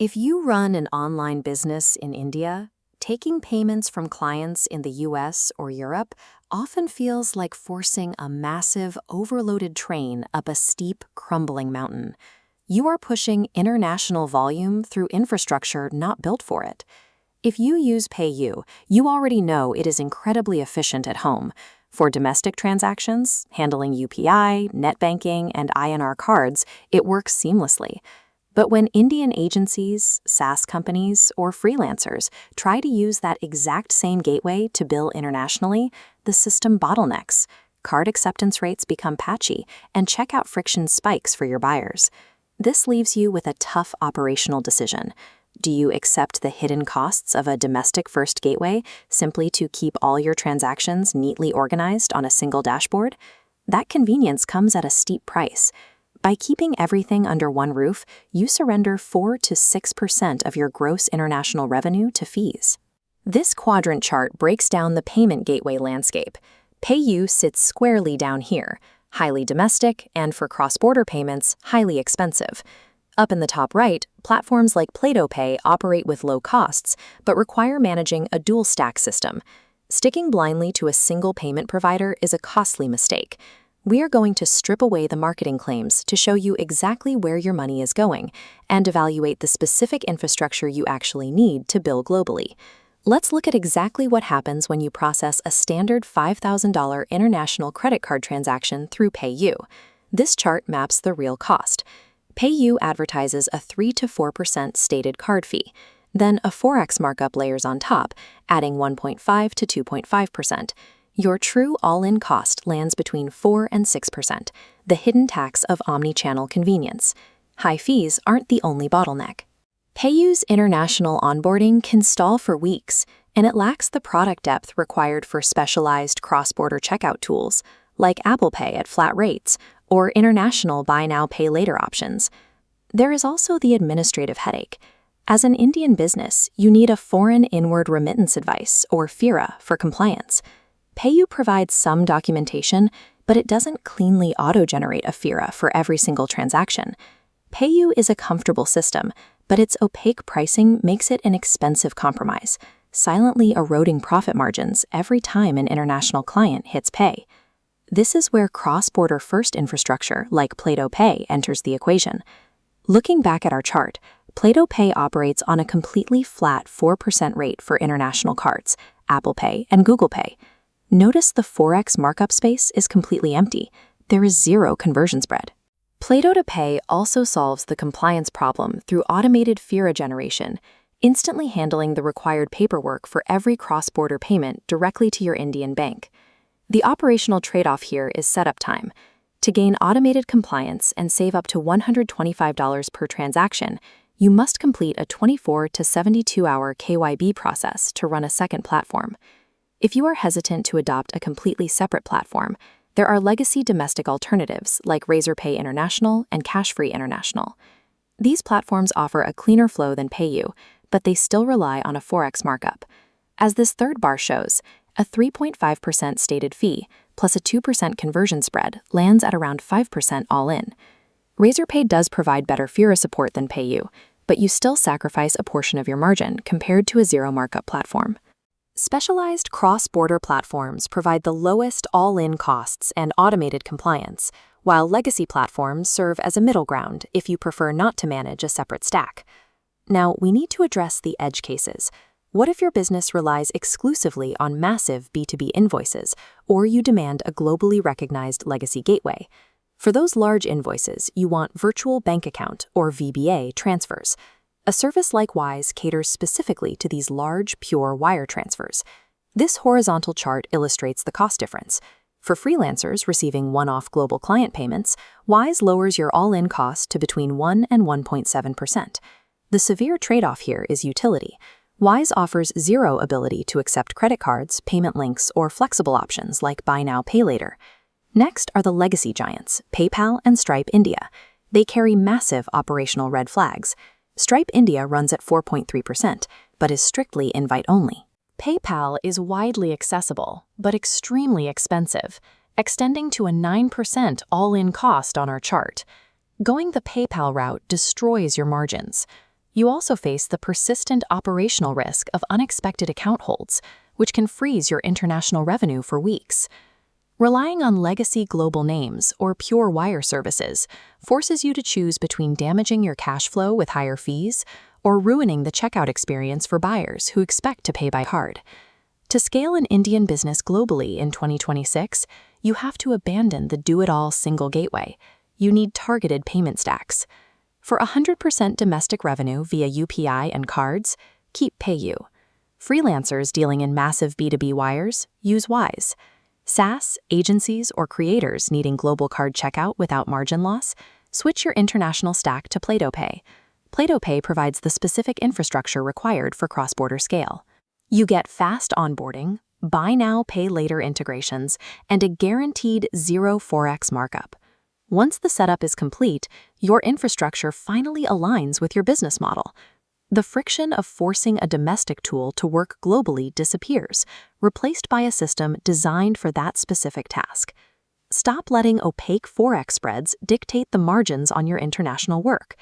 If you run an online business in India, taking payments from clients in the US or Europe often feels like forcing a massive, overloaded train up a steep, crumbling mountain. You are pushing international volume through infrastructure not built for it. If you use PayU, you already know it is incredibly efficient at home. For domestic transactions, handling UPI, net banking, and INR cards, it works seamlessly. But when Indian agencies, SaaS companies, or freelancers try to use that exact same gateway to bill internationally, the system bottlenecks, card acceptance rates become patchy, and checkout friction spikes for your buyers. This leaves you with a tough operational decision. Do you accept the hidden costs of a domestic-first gateway simply to keep all your transactions neatly organized on a single dashboard? That convenience comes at a steep price. By keeping everything under one roof, you surrender 4 to 6% of your gross international revenue to fees. This quadrant chart breaks down the payment gateway landscape. PayU sits squarely down here, highly domestic, and for cross-border payments, highly expensive. Up in the top right, platforms like Playto Pay operate with low costs, but require managing a dual-stack system. Sticking blindly to a single payment provider is a costly mistake. We are going to strip away the marketing claims to show you exactly where your money is going and evaluate the specific infrastructure you actually need to bill globally. Let's look at exactly what happens when you process a standard $5,000 international credit card transaction through PayU. This chart maps the real cost. PayU advertises a 3 to 4% stated card fee. Then a forex markup layers on top, adding 1.5 to 2.5%. Your true all-in cost lands between 4 and 6%, the hidden tax of omni-channel convenience. High fees aren't the only bottleneck. PayU's international onboarding can stall for weeks, and it lacks the product depth required for specialized cross-border checkout tools, like Apple Pay at flat rates or international buy now, pay later options. There is also the administrative headache. As an Indian business, you need a foreign inward remittance advice, or FIRA, for compliance. PayU provides some documentation, but it doesn't cleanly auto-generate a FIRA for every single transaction. PayU is a comfortable system, but its opaque pricing makes it an expensive compromise, silently eroding profit margins every time an international client hits pay. This is where cross-border first infrastructure like Playto Pay enters the equation. Looking back at our chart, Playto Pay operates on a completely flat 4% rate for international cards, Apple Pay and Google Pay. Notice the forex markup space is completely empty. There is zero conversion spread. Playto Pay also solves the compliance problem through automated FIRA generation, instantly handling the required paperwork for every cross-border payment directly to your Indian bank. The operational trade-off here is setup time. To gain automated compliance and save up to $125 per transaction, you must complete a 24 to 72-hour KYB process to run a second platform. If you are hesitant to adopt a completely separate platform, there are legacy domestic alternatives like razorpay International and Cashfree International. These platforms offer a cleaner flow than PayU, but they still rely on a forex markup. As this third bar shows, a 3.5% stated fee plus a 2% conversion spread lands at around 5% all in. Razorpay does provide better FIRA support than PayU, but you still sacrifice a portion of your margin compared to a zero markup platform. Specialized cross-border platforms provide the lowest all-in costs and automated compliance, while legacy platforms serve as a middle ground if you prefer not to manage a separate stack. Now, we need to address the edge cases. What if your business relies exclusively on massive B2B invoices, or you demand a globally recognized legacy gateway? For those large invoices, you want virtual bank account, or VBA, transfers. A service like Wise caters specifically to these large, pure wire transfers. This horizontal chart illustrates the cost difference. For freelancers receiving one-off global client payments, Wise lowers your all-in cost to between 1 and 1.7%. The severe trade-off here is utility. Wise offers zero ability to accept credit cards, payment links, or flexible options like buy now, pay later. Next are the legacy giants, PayPal and Stripe India. They carry massive operational red flags. Stripe India runs at 4.3%, but is strictly invite-only. PayPal is widely accessible, but extremely expensive, extending to a 9% all-in cost on our chart. Going the PayPal route destroys your margins. You also face the persistent operational risk of unexpected account holds, which can freeze your international revenue for weeks. Relying on legacy global names or pure wire services forces you to choose between damaging your cash flow with higher fees or ruining the checkout experience for buyers who expect to pay by card. To scale an Indian business globally in 2026, you have to abandon the do-it-all single gateway. You need targeted payment stacks. For 100% domestic revenue via UPI and cards, keep PayU. Freelancers dealing in massive B2B wires, use Wise. SaaS, agencies, or creators needing global card checkout without margin loss, switch your international stack to Playto Pay. Playto Pay provides the specific infrastructure required for cross-border scale. You get fast onboarding, buy now, pay later integrations, and a guaranteed zero forex markup. Once the setup is complete, your infrastructure finally aligns with your business model. The friction of forcing a domestic tool to work globally disappears, replaced by a system designed for that specific task. Stop letting opaque forex spreads dictate the margins on your international work.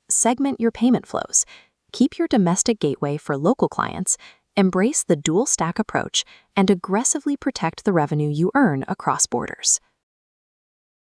Segment your payment flows. Keep your domestic gateway for local clients, embrace the dual stack approach, and aggressively protect the revenue you earn across borders.